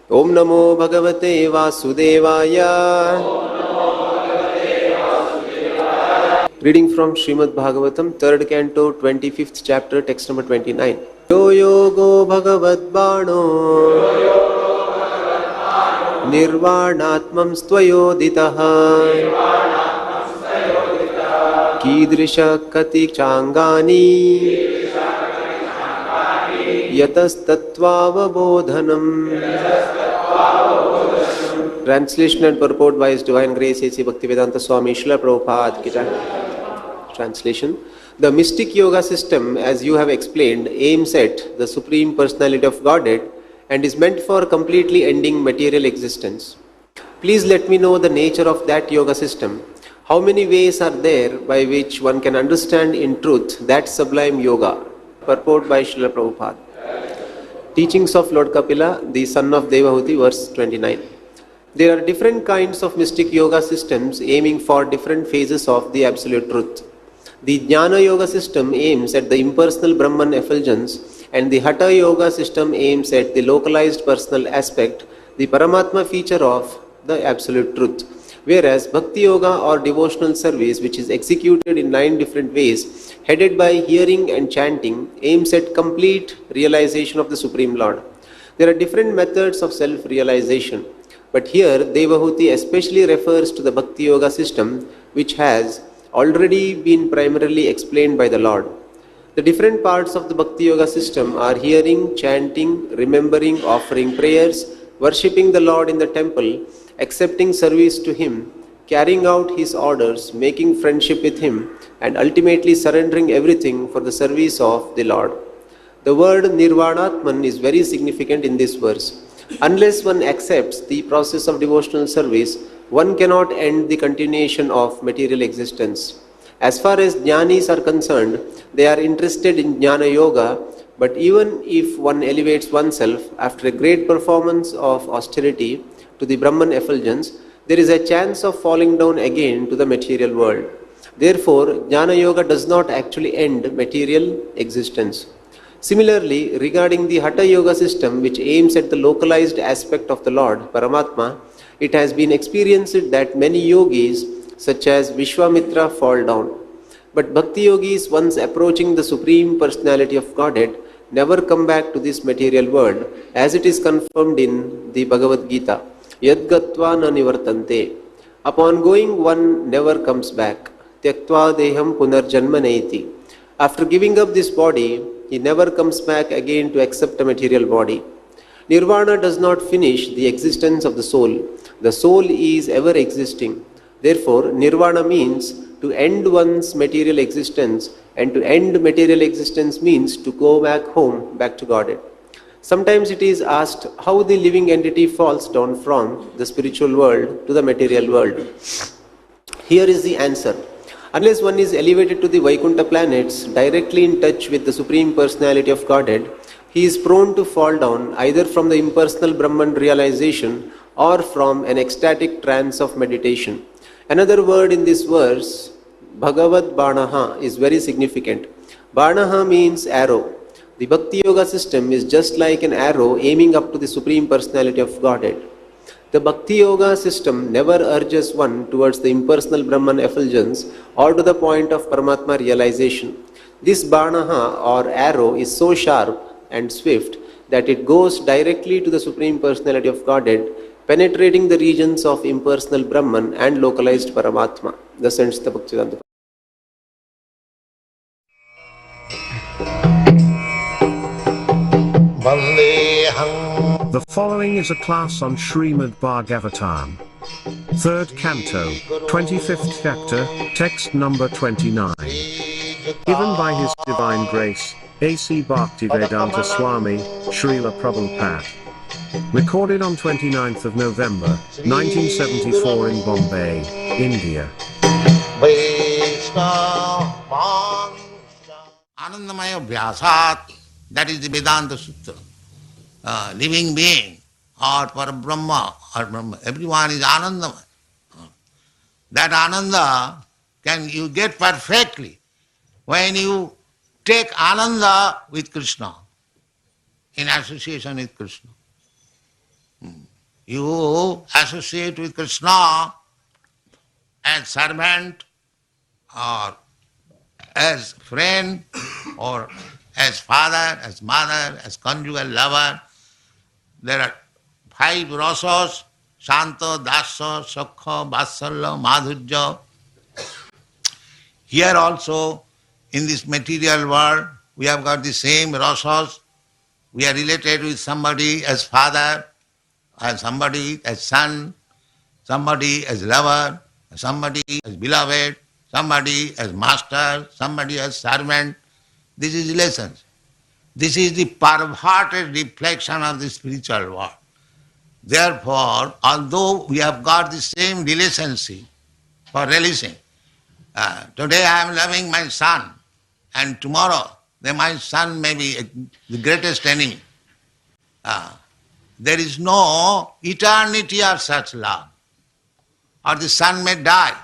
Om Namo Bhagavate Vasudevaya. Reading from Srimad Bhagavatam, 3rd Canto, 25th chapter, text number 29. Yo yogo bhagavad bano nirvanatmam stvayoditaha Kidrisha kati changani yatastatvavabodhanam. Translation and purport by His Divine Grace A.C. Bhaktivedanta Swami Srila Prabhupada ki jai. Translation. The mystic yoga system, as you have explained, aims at the Supreme Personality of Godhead and is meant for completely ending material existence. Please let me know the nature of that yoga system. How many ways are there by which one can understand in truth that sublime yoga? Purport by Srila Prabhupada. Teachings of Lord Kapila, the son of Devahuti, verse 29. There are different kinds of mystic yoga systems aiming for different phases of the absolute truth. The Jnana Yoga system aims at the impersonal Brahman effulgence, and the Hatha Yoga system aims at the localized personal aspect, the Paramatma feature of the absolute truth. Whereas Bhakti Yoga or devotional service, which is executed in 9 different ways, headed by hearing and chanting, aims at complete realization of the Supreme Lord. There are different methods of self-realization, but here Devahuti especially refers to the Bhakti Yoga system, which has already been primarily explained by the Lord. The different parts of the Bhakti Yoga system are hearing, chanting, remembering, offering prayers, worshipping the Lord in the temple, accepting service to Him, carrying out His orders, making friendship with Him, and ultimately surrendering everything for the service of the Lord. The word Nirvanatman is very significant in this verse. Unless one accepts the process of devotional service, one cannot end the continuation of material existence. As far as jnanis are concerned, they are interested in jnana yoga, but even if one elevates oneself after a great performance of austerity to the Brahman effulgence, there is a chance of falling down again to the material world. Therefore, jnana yoga does not actually end material existence. Similarly, regarding the Hatha Yoga system, which aims at the localized aspect of the Lord, Paramatma, it has been experienced that many yogis, such as Vishwamitra, fall down. But Bhakti yogis, once approaching the Supreme Personality of Godhead, never come back to this material world, as it is confirmed in the Bhagavad Gita. Yadgatva na nivartante. Upon going, one never comes back. Tyaktva deham punarjanma naiti. After giving up this body, he never comes back again to accept a material body. Nirvana does not finish the existence of the soul. The soul is ever existing. Therefore, nirvana means to end one's material existence, and to end material existence means to go back home, back to Godhead. Sometimes it is asked how the living entity falls down from the spiritual world to the material world. Here is the answer. Unless one is elevated to the Vaikuntha planets, directly in touch with the Supreme Personality of Godhead, he is prone to fall down either from the impersonal Brahman realization or from an ecstatic trance of meditation. Another word in this verse, Bhagavad Banaha, is very significant. Banaha means arrow. The Bhakti Yoga system is just like an arrow aiming up to the Supreme Personality of Godhead. The Bhakti Yoga system never urges one towards the impersonal Brahman effulgence or to the point of Paramatma realization. This Banaha or arrow is so sharp and swift that it goes directly to the Supreme Personality of Godhead, penetrating the regions of impersonal Brahman and localized Paramatma. Thus ends the Bhaktivedanta. The following is a class on Srimad Bhagavatam, 3rd Canto, 25th chapter, text number 29. Given by His Divine Grace, A.C. Bhaktivedanta Swami, Srila Prabhupada. Recorded on 29th of November, 1974 in Bombay, India. Anandamaya Vyasat, that is the Vedanta Sutra. Living being or Parabrahma or Brahma, everyone is Anandamaya. That Ananda can you get perfectly when you take Ananda with Krishna, in association with Krishna. you associate with Krishna as servant or as friend or as father, as mother, as conjugal lover. There are 5 rasas: Shanta, Dasa, Sakha, Vatsalya, Madhurya. Here also, in this material world, we have got the same rasas. We are related with somebody as father, and somebody as son, somebody as lover, somebody as beloved, somebody as master, somebody as servant. This is relations. This is the perverted reflection of the spiritual world. Therefore, although we have got the same relationship for releasing, today I am loving my son, and tomorrow my son may be the greatest enemy. There is no eternity of such love. Or the son may die.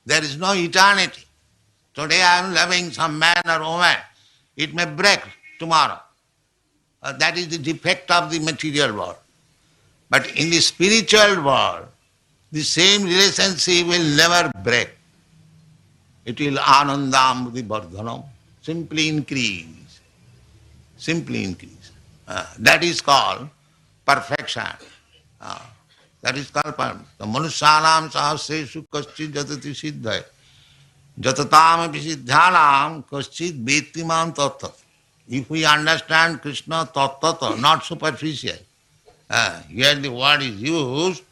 There is no eternity. Today I am loving some man or woman. It may break tomorrow. That is the defect of the material world. But in the spiritual world, the same relationship will never break. It will anandam vardhanam, simply increase. Simply increase. That is called perfection. That is called perfection. The manusyanam sahasreshu kaschid jatati siddhaya. Jatatam visiddhanam kaschid vettimam tattva. If we understand Krishna tattva, not superficial, here the word is used,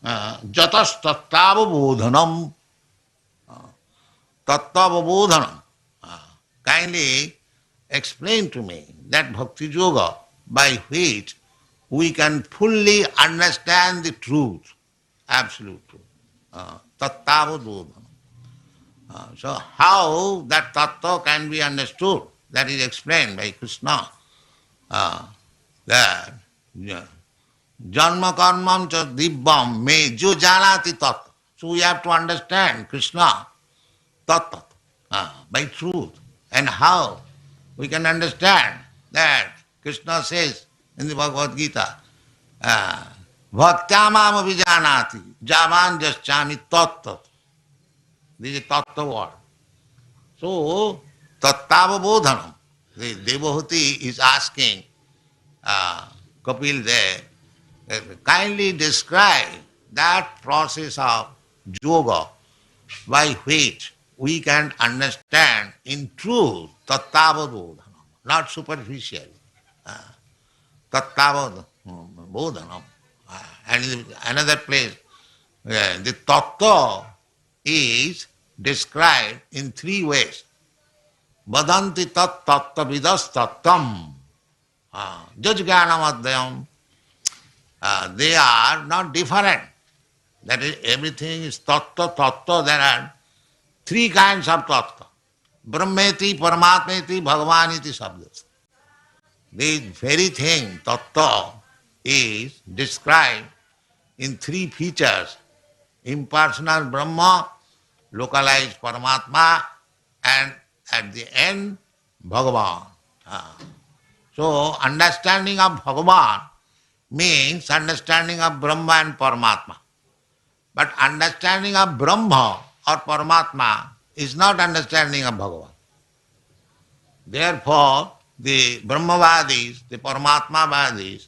jatas tattavabodhanam. Tattavabodhanam. Kindly explain to me that bhakti yoga by which we can fully understand the truth, absolute truth. Tattavabodhanam. So how that tattva can be understood? That is explained by Krishna. That janma karmam cha dibbam me jo janati tattva. So we have to understand Krishna tattva by truth. And how we can understand that Krishna says in the Bhagavad Gita, bhaktyamam avijanati javan jaschami tattva. This is tattva word. So, tattavabodhanam. The Devahuti is asking Kapil there, kindly describe that process of yoga by which we can understand in truth tattavabodhanam, not superficial. Tattavabodhanam. And in another place, the tattva is described in 3 ways. Vadanti tat tattva vidas tattam. Jajganam adhyam. They are not different. That is, everything is tattva, tattva. There are 3 kinds of tattva. Brahmeti, Paramatmeti, Bhagavaniti sabdas. This very thing, tattva, is described in 3 features. Impersonal Brahma, localized Paramatma, and at the end, Bhagavan. So, understanding of Bhagavan means understanding of Brahma and Paramatma. But understanding of Brahma or Paramatma is not understanding of Bhagavan. Therefore, the Brahmavadis, the Paramatmavadis,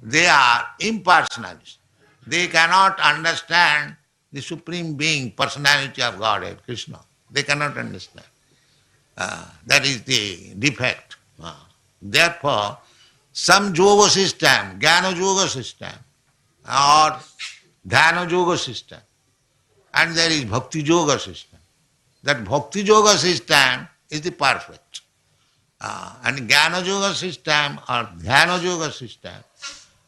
they are impersonalists. They cannot understand the Supreme Being, personality of Godhead, Krishna. They cannot understand. That is the defect. Therefore, some yoga system, Jnana yoga system, or Dhyana yoga system, and there is Bhakti yoga system. That Bhakti yoga system is the perfect. And Jnana yoga system or Dhyana yoga system,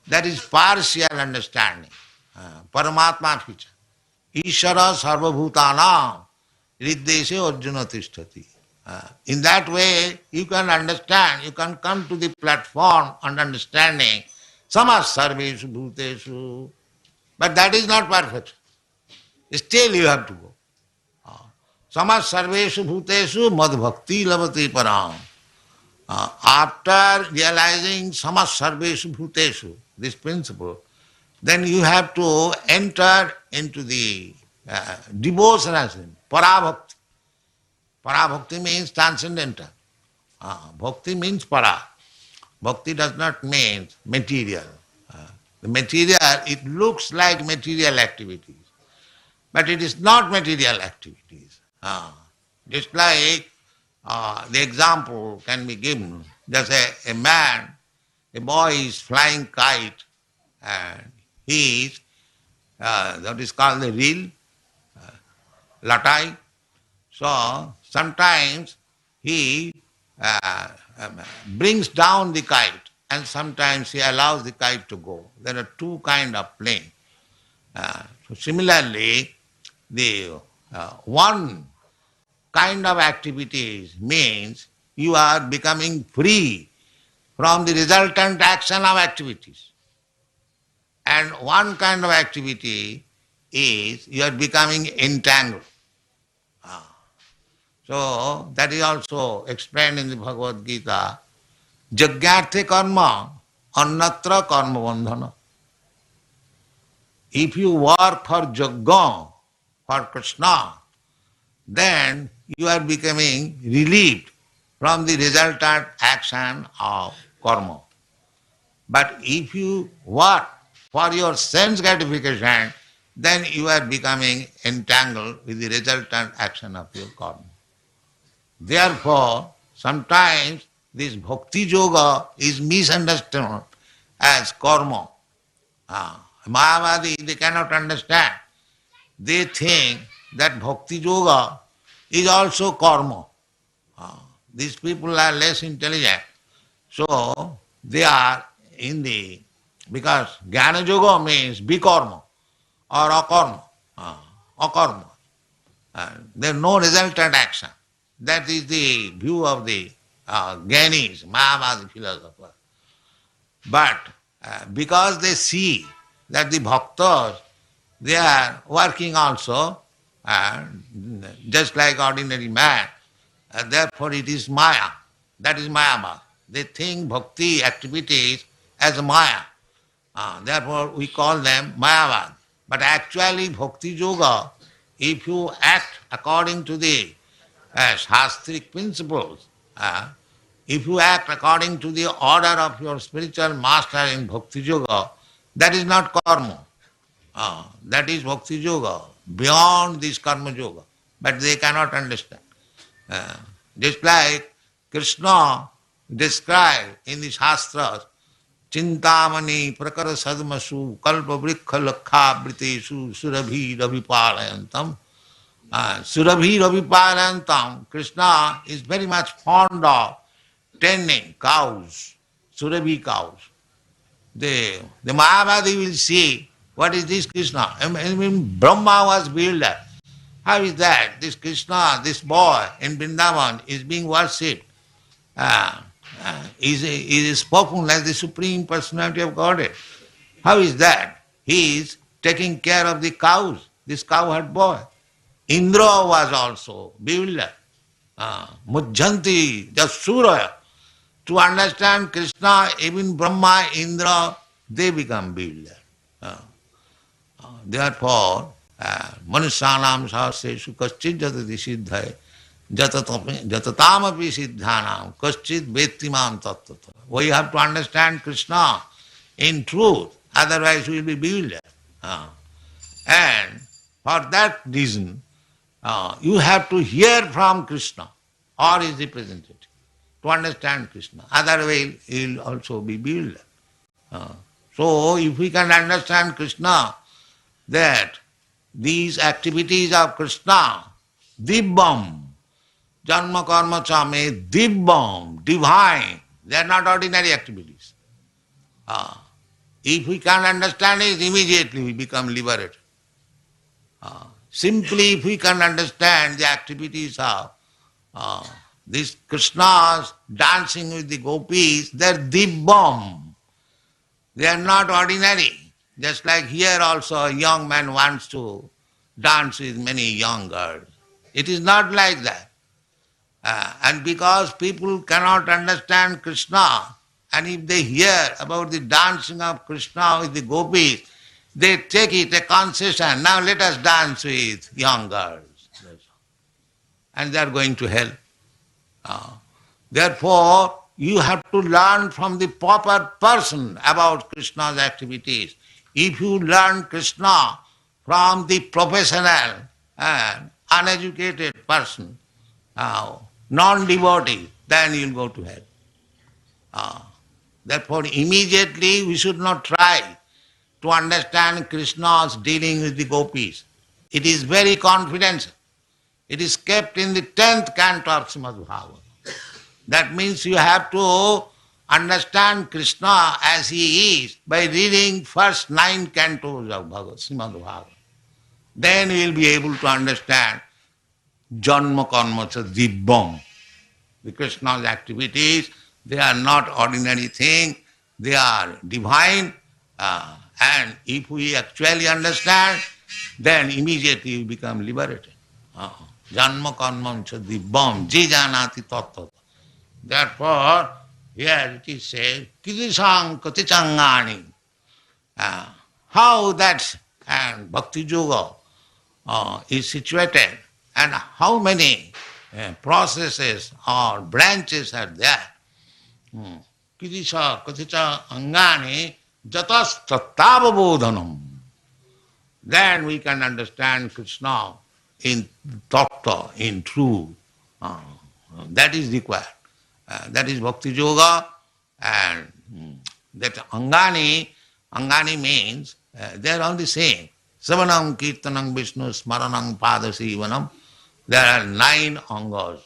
that is partial understanding. Paramatma feature. Ishara sarvabhutanam riddeshe arjuna tishtati. In that way, you can understand, you can come to the platform and understanding samas sarveshu bhuteshu. But that is not perfect. Still you have to go. Samas sarveshu bhuteshu mad bhakti lavati param. After realizing samas sarveshu bhuteshu, this principle, then you have to enter into the devotional, parabhakti. Parabhakti means transcendental. Bhakti means para. Bhakti does not mean material. The material, it looks like material activities, but it is not material activities. Just like the example can be given, just a man, a boy is flying kite and he is, that is called the reel, latai. So sometimes he brings down the kite and sometimes he allows the kite to go. There are two kinds of plane. So similarly, the one kind of activities means you are becoming free from the resultant action of activities. And one kind of activity is you are becoming entangled. So that is also explained in the Bhagavad Gita. Jagyarthe karma annatra karma bandhana. If you work for Jagga, for Krishna, then you are becoming relieved from the resultant action of karma. But if you work for your sense gratification, then you are becoming entangled with the resultant action of your karma. Therefore, sometimes this bhakti yoga is misunderstood as karma. Mayavadi, they cannot understand. They think that bhakti yoga is also karma. These people are less intelligent. So they are in the, because jnana yoga means bikarma or akarma. Akarma. There is no resultant action. That is the view of the Gyanis, Mayavadi philosophers. But because they see that the bhaktas, they are working also, just like ordinary man, therefore it is Maya. That is Mayavad. They think bhakti activities as Maya. Therefore we call them Mayavad. But actually bhakti yoga, if you act according to the shastric principles, if you act according to the order of your spiritual master in bhakti yoga, that is not karma. That is bhakti yoga, beyond this karma yoga. But they cannot understand. Just like Krishna described in the Shastras, Chintamani prakara sadmasu kalpa vrikha lakha britesu surabhi ravipalayantam. Surabhi ravipalayantam, Krishna is very much fond of tending cows, surabhi cows. The Mayavadi will see, what is this Krishna? I mean, Brahma was builder. How is that? This Krishna, this boy in Vrindavan is being worshipped. Is spoken as the Supreme Personality of Godhead. How is that? He is taking care of the cows, this cowherd boy. Indra was also builder. Mujjanti, the Surya. To understand Krishna, even Brahma, Indra, they become builder. Therefore, Manusyanam sahasreshu kaschid jatati siddhai jatatamapi siddhanam kaschid vettimam tattata. We have to understand Krishna in truth, otherwise we will be builder. And for that reason, you have to hear from Krishna or his representative to understand Krishna. Otherwise, you will also be builder. So, if we can understand Krishna, that these activities of Krishna, dibbam, janma karma cha me dibbam, divine, they are not ordinary activities. If we can understand it, immediately we become liberated. Simply if we can understand the activities of this Krishna's dancing with the gopis, they are dibbam. They are not ordinary. Just like here also a young man wants to dance with many young girls. It is not like that. And because people cannot understand Krishna, and if they hear about the dancing of Krishna with the gopis, they take it a concession. Now let us dance with young girls. And they are going to hell. Therefore, you have to learn from the proper person about Krishna's activities. If you learn Krishna from the professional and uneducated person, non-devotee, then you will go to hell. Therefore, immediately we should not try to understand Krishna's dealing with the gopis. It is very confidential. It is kept in the 10th canto of Srimad Bhagavatam. That means you have to understand Krishna as he is by reading first 9 cantos of Srimad Bhagavatam. Then you will be able to understand Janma Karma Cha Divyam. The Krishna's activities, they are not ordinary thing, they are divine. And if we actually understand, then immediately we become liberated. Janma Karma Cha Divyam Je Janati Tattva. Therefore, here it is said, Kidisang Katichangani. How that and Bhakti Yoga is situated and how many processes or branches are there. Kidisa Katicha Angani Jatas Tattavabodhanam. Then we can understand Krishna in tattva, in truth. That is required. That is Bhakti Yoga, and that Angani means they are all the same. Savanam, Kirtanam, Vishnu, Smaranam, Padasivanam. There are 9 angas.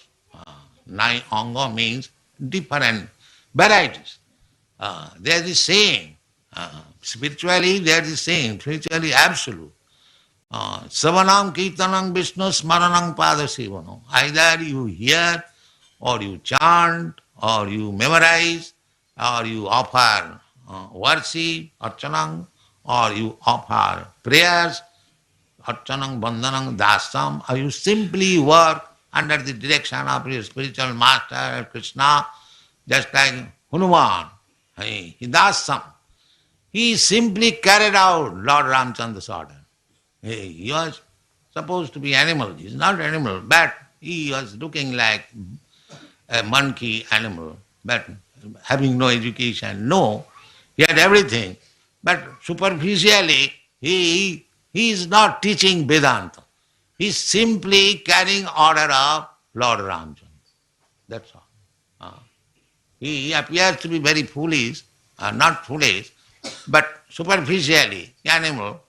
9 anga means different varieties. They are the same. Spiritually, they are the same. Spiritually, absolute. Savanam, Kirtanam, Vishnu, Smaranam, Padasivanam. Either you hear, or you chant, or you memorize, or you offer worship, archanang, or you offer prayers, archanang, bandhanang, dasam, or you simply work under the direction of your spiritual master, Krishna, just like Hanuman, he dasam. He simply carried out Lord Ramchandra's order. He was supposed to be animal. He is not animal, but he was looking like a monkey animal, but having no education. No, he had everything, but superficially he is not teaching Vedanta. He is simply carrying order of Lord Ramchandra. That's all. He appears to be very foolish, not foolish, but superficially animal.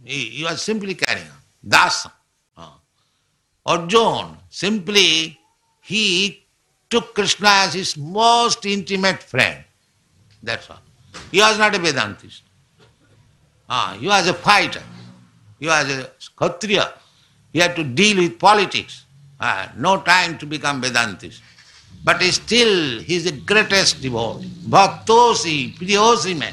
He was simply carrying on. Dasa. Arjuna simply he took Krishna as his most intimate friend. That's all. He was not a Vedantist. He was a fighter. He was a Kshatriya. He had to deal with politics. No time to become Vedantist. But still, he is the greatest devotee. Bhaktosi, priyosi me.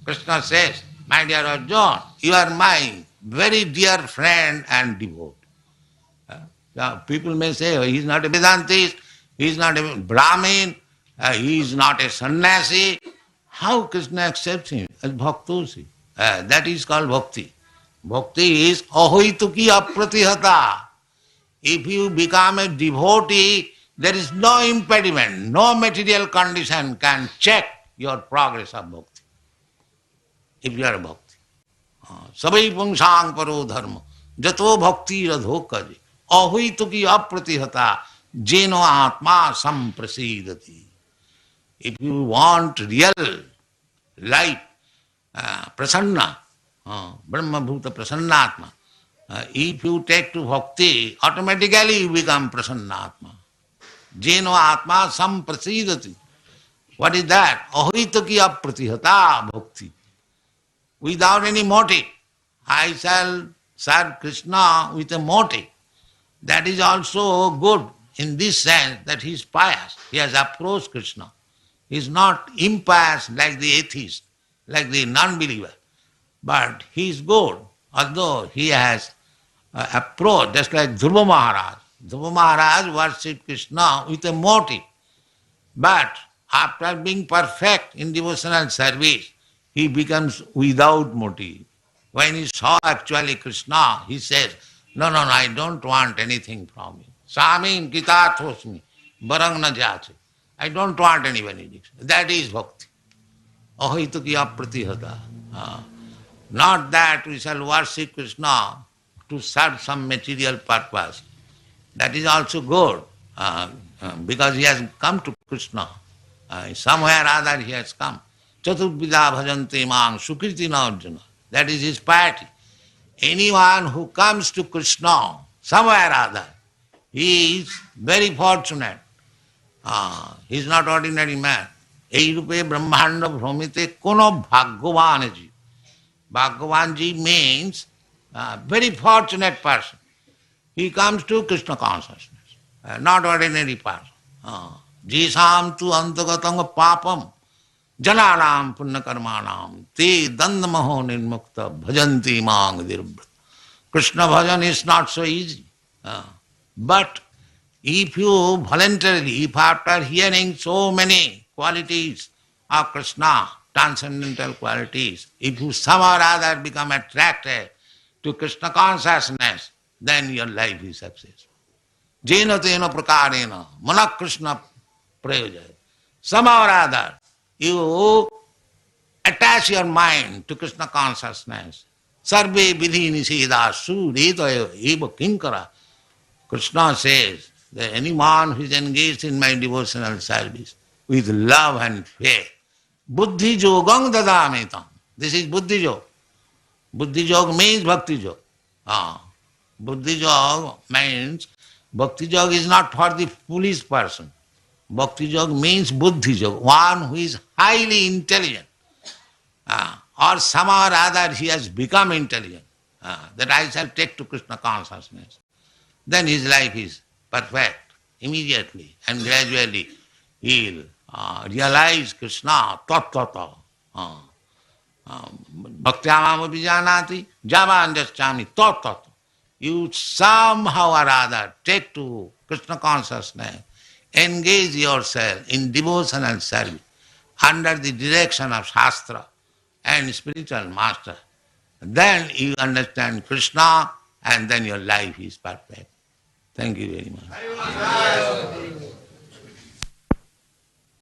Krishna says, my dear Arjuna, you are my very dear friend and devotee. People may say, he is not a Vedantist, he is not a Brahmin, he is not a sannyasi. How Krishna accepts him as Bhaktosi? That is called Bhakti. Bhakti is ahoituki apratihata. If you become a devotee, there is no impediment, no material condition can check your progress of Bhakti. If you are a Bhakti. Sabai pungsang paro dharma, jato bhakti radhokaji, ahoituki apratihata, jeno atma samprasidati. If you want real life, prasanna, brahma bhuta prasannatma, if you take to bhakti, automatically you become prasannatma. Jeno atma samprasidati. What is that? Ahoituki apratihata bhakti. Without any motive. I shall serve Krishna with a motive. That is also good in this sense that he is pious. He has approached Krishna. He is not impious like the atheist, like the non-believer. But he is good, although he has approached, just like Dhruva Maharaj. Dhruva Maharaj worshipped Krishna with a motive. But after being perfect in devotional service, he becomes without motive. When he saw actually Krishna, he says, no, I don't want anything from you. Swami Gitathosmi, Barang na jati. I don't want any benediction. That is bhakti. Ahituki apratihata. Not that we shall worship Krishna to serve some material purpose. That is also good, because he has come to Krishna. Somewhere or other he has come. Chaturvida bhajanti mang sukriti na arjuna. That is his piety. Anyone who comes to Krishna somewhere or other, he is very fortunate. He is not ordinary man. Ei rupe brahmanda bhramite kono bhagyavanji. Bhagyavanji means very fortunate person. He comes to Krishna consciousness, not ordinary person. Jisam tu antagatanga papam jananam punnakarmanam te dandamaho nirmukta bhajanti mang dirvrat. Krishna bhajan is not so easy. But if you voluntarily, if after hearing so many qualities of Krishna, transcendental qualities, if you somehow or other become attracted to Krishna consciousness, then your life is successful. Jena tena prakarena mana Krishna prayojaya. Somehow or other, you attach your mind to Krishna consciousness. Sarve vidhi niseda suretayo eva kinkara. Krishna says that anyone who is engaged in my devotional service with love and faith, buddhi jogam dadamitam. This is buddhi jog. Buddhi jog means bhakti jog. Buddhi jog means, bhakti jog is not for the foolish person. Bhakti jog means buddhi jog, one who is highly intelligent. Or somehow or other he has become intelligent. That I shall take to Krishna consciousness. Then his life is perfect. Immediately and gradually he will realize Krishna tattata. Bhaktyamam abhijanati javanjaschami tattata. You somehow or other take to Krishna consciousness, engage yourself in devotional service under the direction of Shastra and spiritual master. Then you understand Krishna and then your life is perfect. Thank you very much.